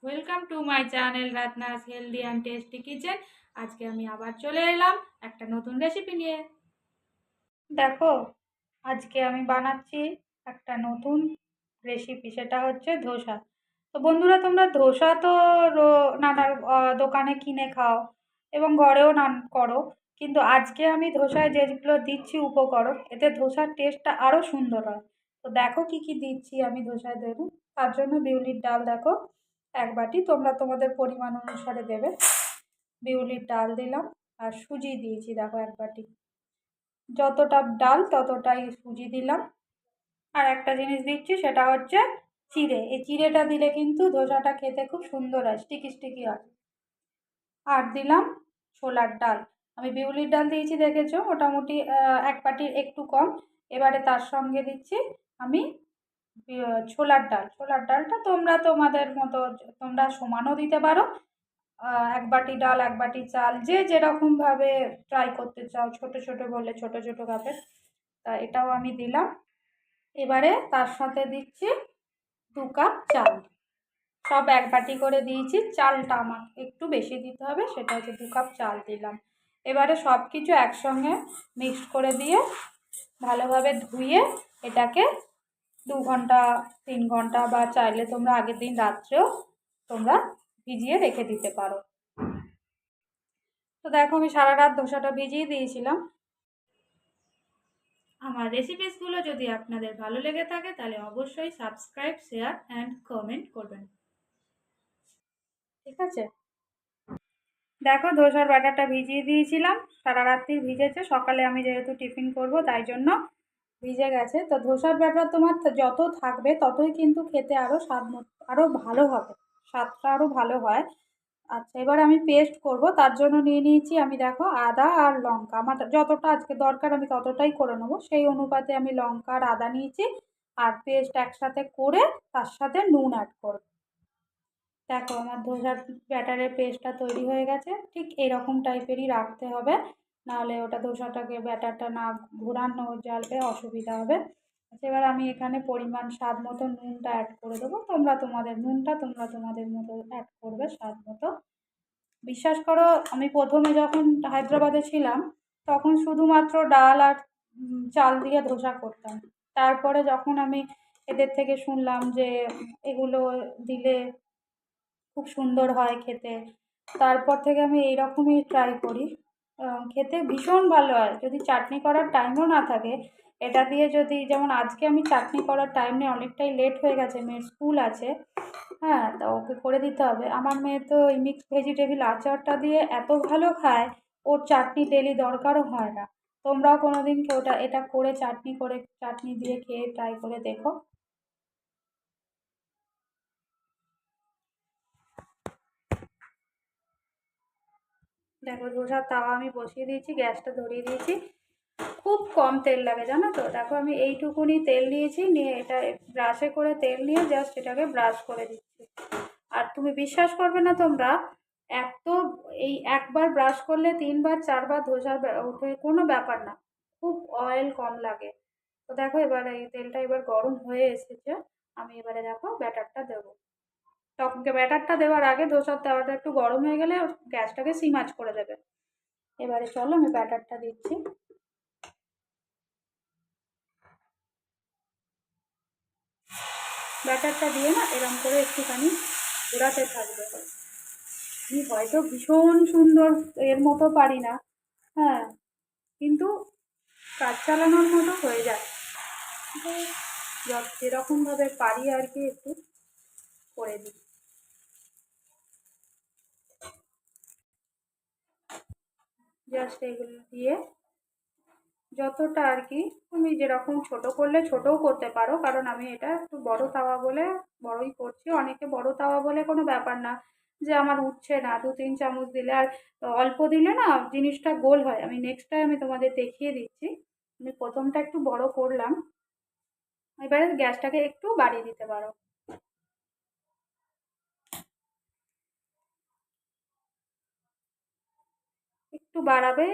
Welcome to my channel Ratna's healthy and tasty kitchen. আজকে আমি আবার চলে এলাম একটা নতুন রেসিপি নিয়ে। দেখো, আজকে আমি বানাচ্ছি একটা নতুন রেসিপি, সেটা হচ্ছে ধোসা। তো বন্ধুরা, তোমরা ধোসা তো নানার দোকানে কিনে খাও এবং ঘরেও করো, কিন্তু আজকে আমি ধোসায় যেগুলো দিচ্ছি উপকরণ, এতে ধোসার টেস্টটা আরও সুন্দর হয়। তো দেখো কি কি দিচ্ছি আমি ধোসায় দেবো। তার জন্য বিউলির ডাল দেখো 1 বাটি, তোমরা তোমাদের পরিমাণ অনুসারে দেবে। বিউলির ডাল দিলাম, আর সুজি দিয়েছি দেখো 1 বাটি। যতটা ডাল ততটাই সুজি দিলাম। আর একটা জিনিস দিচ্ছি, সেটা হচ্ছে চিড়ে। এই চিড়েটা দিলে কিন্তু ধোসাটা খেতে খুব সুন্দর হয়, স্টিকি স্টিকি হয়। আর দিলাম ছোলার ডাল। আমি বিউলির ডাল দিয়েছি দেখেছো, মোটামুটি 1 বাটির একটু কম। এবারে তার সঙ্গে দিচ্ছি আমি ছোলার ডাল। ছোলার ডালটা তোমরা তোমাদের মতো তোমরা সমানও দিতে পারো। 1 বাটি ডাল 1 বাটি চাল, যে যেরকম ভাবে ট্রাই করতে চাও, ছোট ছোট বললে ছোট ছোট কাপের। তা এটাও আমি দিলাম। এবারে তার সাথে দিচ্ছি 2 কাপ চাল। সব 1 বাটি করে দিয়েছি, চালটা আমার একটু বেশি দিতে হবে, সেটা হচ্ছে 2 কাপ চাল দিলাম। এবারে সব কিছু একসঙ্গে মিক্সড করে দিয়ে ভালোভাবে ধুয়ে এটাকে 2 ঘন্টা 3 ঘন্টা, বা চাইলে তোমরা আগের দিন রাত্রেও তোমরা ভিজিয়ে রেখে দিতে পারো। তো দেখো, আমি সারা রাত ধোসাটা ভিজিয়ে দিয়েছিলাম। আমার রেসিপিসগুলো যদি আপনাদের ভালো লেগে থাকে তাহলে অবশ্যই সাবস্ক্রাইব, শেয়ার অ্যান্ড কমেন্ট করবেন, ঠিক আছে? দেখো, ধোসার ব্যাটারটা ভিজিয়ে দিয়েছিলাম, সারা রাত্রি ভিজেছে। সকালে আমি যেহেতু টিফিন করব তাই জন্য ভিজে গেছে। তো ধোসার ব্যাটার তোমার যত থাকবে ততই কিন্তু খেতে আরও আরও ভালো হবে, স্বাদটা আরও ভালো হয়। আচ্ছা, এবার আমি পেস্ট করব। তার জন্য নিয়ে নিয়েছি আমি দেখো আদা আর লঙ্কা। আমার যতটা আজকে দরকার আমি ততটাই করে নেবো, সেই অনুপাতে আমি লঙ্কা আর আদা নিয়েছি। আর পেস্ট একসাথে করে তার সাথে নুন অ্যাড করব। দেখো, আমার ধোসার ব্যাটারের পেস্টটা তৈরি হয়ে গেছে। ঠিক এরকম টাইপেরই রাখতে হবে, নাহলে ওটা ধোসাটাকে ব্যাটারটা না ঘোরানো যাবে, অসুবিধা হবে। আচ্ছা, এবার আমি এখানে পরিমাণ স্বাদ মতো নুনটা অ্যাড করে দেবো। তোমরা তোমাদের মতো অ্যাড করবে স্বাদ মতো। বিশ্বাস করো, আমি প্রথমে যখন হায়দ্রাবাদে ছিলাম তখন শুধুমাত্র ডাল আর চাল দিয়ে ধোসা করতাম। তারপরে যখন আমি এদের থেকে শুনলাম যে এগুলো দিলে খুব সুন্দর হয় খেতে, তারপর থেকে আমি এইরকমই ট্রাই করি। খেতে ভীষণ ভালো হয়। যদি চাটনি করার টাইমও না থাকে, এটা দিয়ে যদি, যেমন আজকে আমি চাটনি করার টাইম নেই, অনেকটাই লেট হয়ে গেছে, মেয়ের স্কুল আছে। হ্যাঁ, তা ওকে করে দিতে হবে। আমার মেয়ে তো এই মিক্সড ভেজিটেবিল আচারটা দিয়ে এত ভালো খায়, ওর চাটনি ডেলি দরকারও হয় না। তোমরাও কোনোদিন এটা করে চাটনি দিয়ে খেয়ে ট্রাই করে দেখো। দেখো, ধোসার তাওয়া আমি বসিয়ে দিয়েছি, গ্যাসটা ধরিয়ে দিয়েছি। খুব কম তেল লাগে জানো তো। দেখো, আমি এইটুকুনি তেল নিয়েছি, নিয়ে এটা ব্রাশে করে তেল নিয়ে জাস্ট এটাকে ব্রাশ করে দিচ্ছি। আর তুমি বিশ্বাস করবে না তোমরা, এত এই একবার ব্রাশ করলে 3 বার 4 বার ধোসার ওঠে, কোনো ব্যাপার না। খুব অয়েল কম লাগে। তো দেখো, এবার এই তেলটা এবার গরম হয়ে এসেছে। আমি এবারে দেখো ব্যাটারটা দেবো। তখন ব্যাটারটা দেওয়ার আগে ধোসার তাওয়াটা একটু গরম হয়ে গেলে গ্যাসটাকে সিম আঁচ করে দেবে। এবারে চলো আমি ব্যাটারটা দিচ্ছি। ব্যাটারটা দিয়ে না এরম করে একটুখানি ঘোরাতে থাকবে। আমি হয়তো ভীষণ সুন্দর এর মতো পারি না, হ্যাঁ, কিন্তু কাজ চালানোর মতো হয়ে যায়। তো যেরকমভাবে পারি আর কি একটু করে দিই। জাস্ট এগুলো দিয়ে যতটা আর কি, তুমি যেরকম ছোট করলে ছোটও করতে পারো, কারণ আমি এটা একটু বড় তাওয়া বলে বড়ই করছি। অনেকে বড় তাওয়া বলে কোনো ব্যাপার না, যে আমার উঠছে না, 2-3 চামচ দিলে আর অল্প দিলে না জিনিসটা গোল হয়। আমি নেক্সট টাইম আমি তোমাদের দেখিয়ে দিচ্ছি। আমি প্রথমটা একটু বড় করলাম, এবারে গ্যাসটাকে একটু বাড়িয়ে দিতে পারো। একটু বাড়াবে,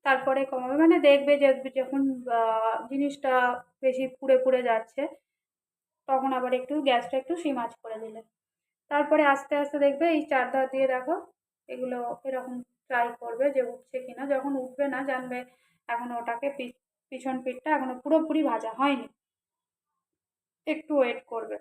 তারপরে কমাবে, মানে দেখবে যে যখন জিনিসটা বেশি পুড়ে পুড়ে যাচ্ছে, তখন আবার একটু গ্যাসটা একটু সিম আঁচ করে দিলে। তারপরে আস্তে আস্তে দেখবে এই চারধার দিয়ে দেখো এগুলো এরকম ট্রাই করবে যে উঠছে কিনা। যখন উঠবে না জানবে এখন ওটাকে পিছন পিঠটা এখনো পুরোপুরি ভাজা হয়নি, একটু ওয়েট করবে।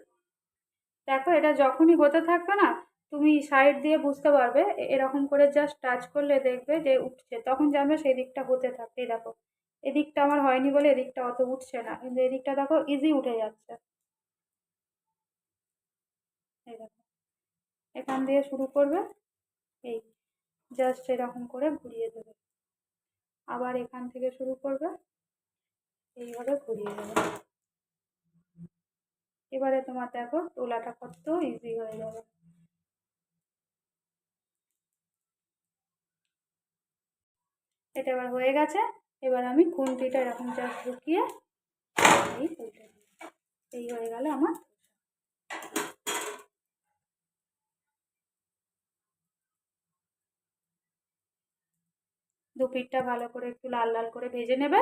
দেখো এটা যখনই হতে থাকবে না, তুমি সাইড দিয়ে বুঝতে পারবে এরকম করে জাস্ট টাচ করলে দেখবে যে উঠছে, তখন জানবে সেই দিকটা হতে থাকবে। এই দেখো এদিকটা আমার হয়নি বলে এদিকটা অত উঠছে না, কিন্তু এদিকটা দেখো ইজি উঠে যাচ্ছে। এই দেখো এখান দিয়ে শুরু করবে, এই জাস্ট এরকম করে ঘুরিয়ে দেবে, আবার এখান থেকে শুরু করবে, এইভাবে ঘুরিয়ে দেবে। এবারে তোমার দেখো তোলাটা কত ইজি হয়ে যাবে। এটা এবার হয়ে গেছে। এবার আমি খুন্তিটা এরকম জাস্ট ঢুকিয়ে এই উল্টে দিই। এই হয়ে গেল আমার। দু পিঠটা ভালো করে একটু লাল লাল করে ভেজে নেবে।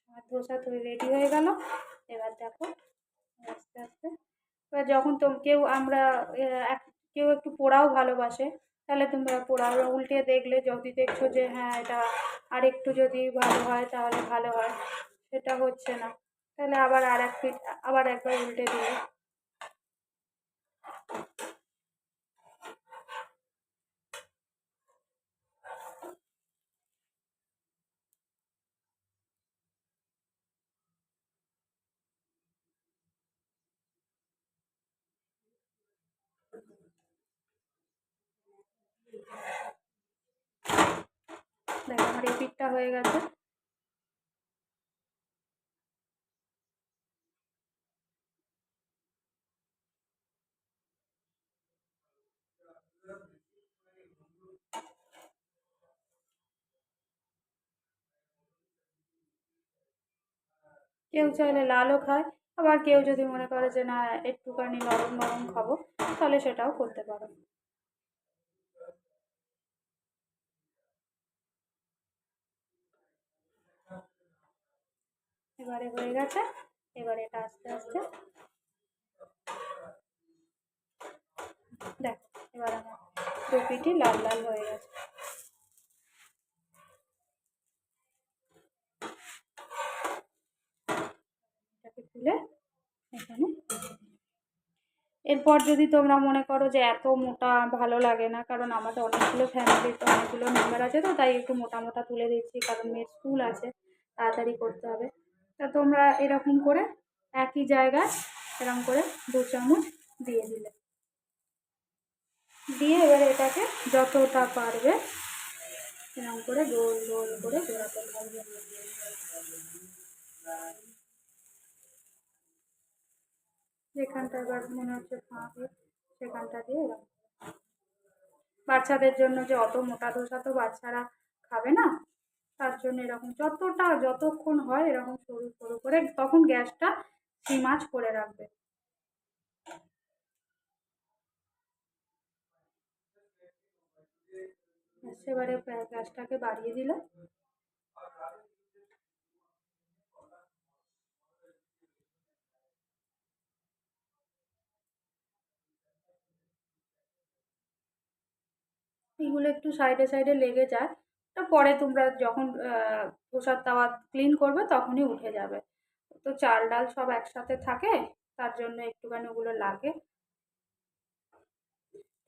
আমার ধোসা তৈরি রেডি হয়ে গেল। এবার দেখো আস্তে আস্তে, এবার যখন কেউ আমরা কেউ একটু পোড়াও ভালোবাসে, তাহলে তোমরা পোড়াও উল্টে দেখলে, যদি দেখছো যে হ্যাঁ এটা আর একটু যদি ভালো হয় তাহলে ভালো হয়, সেটা হচ্ছে না, তাহলে আবার আর এক পিঠ আবার একবার উল্টে দিলে। দেখো আমার এই পিঠটা হয়ে গেছে। কেউ চাইলে লালও খায়, আবার কেউ যদি মনে করে যে না একটুখানি নরম নরম খাবো, তাহলে সেটাও করতে পারো। এবারে হয়ে গেছে। এবারে এটা আস্তে আস্তে দেখো, এবার আমার দু পিঠই লাল লাল হয়ে গেছে। এটাকে তুলে এখানে, এরপর যদি তোমরা মনে করো যে এত মোটা ভালো লাগে না, কারণ আমাদের অনেকগুলো ফ্যামিলির তো অনেকগুলো মেম্বার আছে, তো তাই একটু মোটা মোটা তুলে দিচ্ছি, কারণ মেয়ের স্কুল আছে, তাড়াতাড়ি করতে হবে। তা তোমরা এরকম করে একই জায়গায় এরকম করে 2 চামচ দিয়ে দিলে, দিয়ে এবারে এটাকে যতটা পারবে এরকম করে গোল গোল করে ঘোরাতে থাকবে। যেখানটা এবার মনে হচ্ছে ফাঁক, সেখানটা দিয়ে এরকম। বাচ্চাদের জন্য যে অত মোটা ধোসা তো বাচ্চারা খাবে না, তার জন্য এরকম যতক্ষণ হয় এরকম সরু সরু করে, তখন গ্যাসটা সিম আঁচ করে রাখবে। এবারে গ্যাসটাকে বাড়িয়ে দিলে এগুলো একটু সাইডে সাইডে লেগে যায়, তা পরে তোমরা যখন ধোসার তাওয়া ক্লিন করবে তখনই উঠে যাবে। তো চাল ডাল সব একসাথে থাকে, তার জন্য একটুখানি ওগুলো লাগে।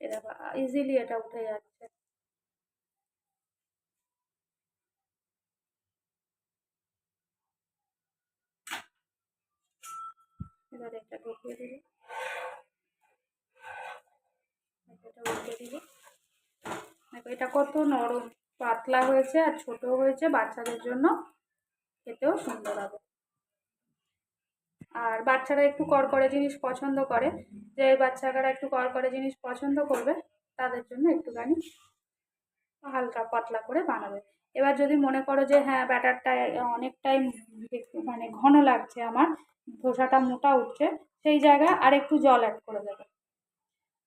এটা ইজিলি এটা উঠে যাচ্ছে। এবার এটা ঢুকিয়ে দিলে, এটা উল্টে দিলে, দেখো এটা কত নরম পাতলা হয়েছে আর ছোট হয়েছে বাচ্চাদের জন্য খেতেও সুন্দর হবে। আর বাচ্চারা একটু করকরে জিনিস পছন্দ করে, যে বাচ্চারা একটু করকরে জিনিস পছন্দ করবে তাদের জন্য একটুখানি হালকা পাতলা করে বানাবে। এবার যদি মনে করো যে হ্যাঁ ব্যাটারটা অনেকটাই মানে ঘন লাগছে, আমার ধোসাটা মোটা উঠছে, সেই জায়গায় আর একটু জল অ্যাড করে দেবে।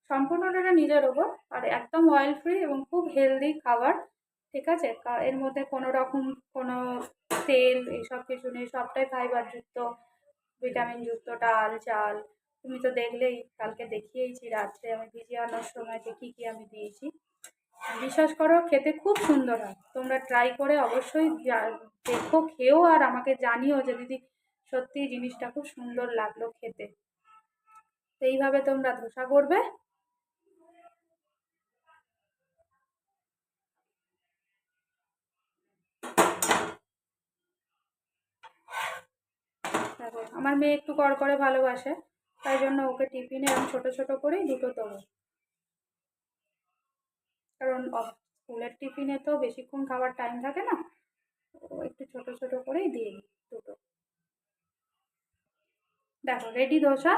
সম্পূর্ণটা নিজের ওপর, আর একদম অয়েল ফ্রি এবং খুব হেলদি খাবার, ঠিক আছে। এর মধ্যে কোনো রকম কোনো তেল এইসব কিছু নেই, সবটাই ফাইবারযুক্ত, ভিটামিনযুক্ত ডাল চাল। তুমি তো দেখলেই, কালকে দেখিয়েইছি রাত্রে আমি ভিজিয়ানোর সময় যে কী কী আমি দিয়েছি। বিশ্বাস করো খেতে খুব সুন্দর হয়, তোমরা ট্রাই করে অবশ্যই দেখো, খেও আর আমাকে জানিও যে দিদি সত্যি জিনিসটা খুব সুন্দর লাগলো খেতে। তো এইভাবে তোমরা ধোসা করবে। দেখো আমার মেয়ে একটু করকরে ভালোবাসে, তাই জন্য ওকে টিফিনে আমি ছোট ছোট করেই দুটো দেবো, কারণ স্কুলের টিফিনে তো বেশিক্ষণ খাওয়ার টাইম থাকে না, ও একটু ছোট ছোট করেই দিয়ে দিই দুটো। দেখো রেডি ধোসা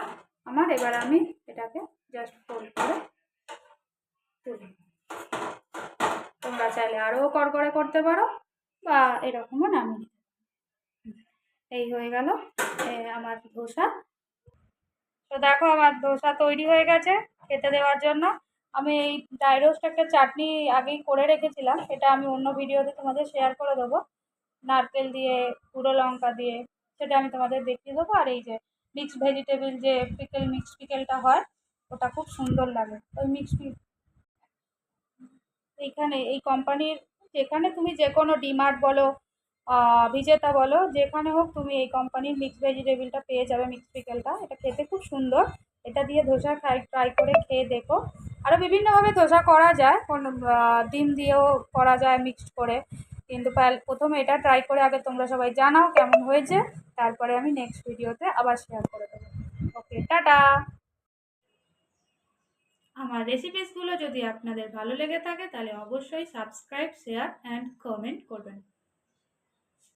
আমার। এবার আমি এটাকে জাস্ট ফোল্ড করে তুলি। তোমরা চাইলে আরও করকরে করতে পারো বা এরকমও নামিয়ে। এই হয়ে গেল আমার ধোসা। তো দেখো আমার ধোসা তৈরি হয়ে গেছে খেতে দেওয়ার জন্য। আমি এই ড্রাই রোস্ট একটা চাটনি আগেই করে রেখেছিলাম, এটা আমি অন্য ভিডিওতে তোমাদের শেয়ার করে দেবো, নারকেল দিয়ে গুঁড়ো লঙ্কা দিয়ে, সেটা আমি তোমাদের দেখিয়ে দেবো। আর এই যে মিক্সড ভেজিটেবল যে মিক্সড পিকেলটা হয়, ওটা খুব সুন্দর লাগে। ওই এইখানে এই কোম্পানির, যেখানে তুমি যে কোনো ডিমার্ট বলো, বিজেতা বলো, যেখানে হোক তুমি এই কোম্পানির মিক্স ভেজিটেবলটা পেয়ে যাবে, মিক্স পিকেলটা। এটা খেতে খুব সুন্দর, এটা দিয়ে ধোসা ট্রাই করে খেয়ে দেখো। আরও বিভিন্নভাবে ধোসা করা যায়, কোনো ডিম দিয়েও করা যায় মিক্সড করে, কিন্তু প্রথমে এটা ট্রাই করে আগে তোমরা সবাই জানাও কেমন হয়েছে, তারপরে আমি নেক্সট ভিডিওতে আবার শেয়ার করে দেবো। ওকে, টাটা। আমার রেসিপিসগুলো যদি আপনাদের ভালো লেগে থাকে তাহলে অবশ্যই সাবস্ক্রাইব, শেয়ার অ্যান্ড কমেন্ট করবেন।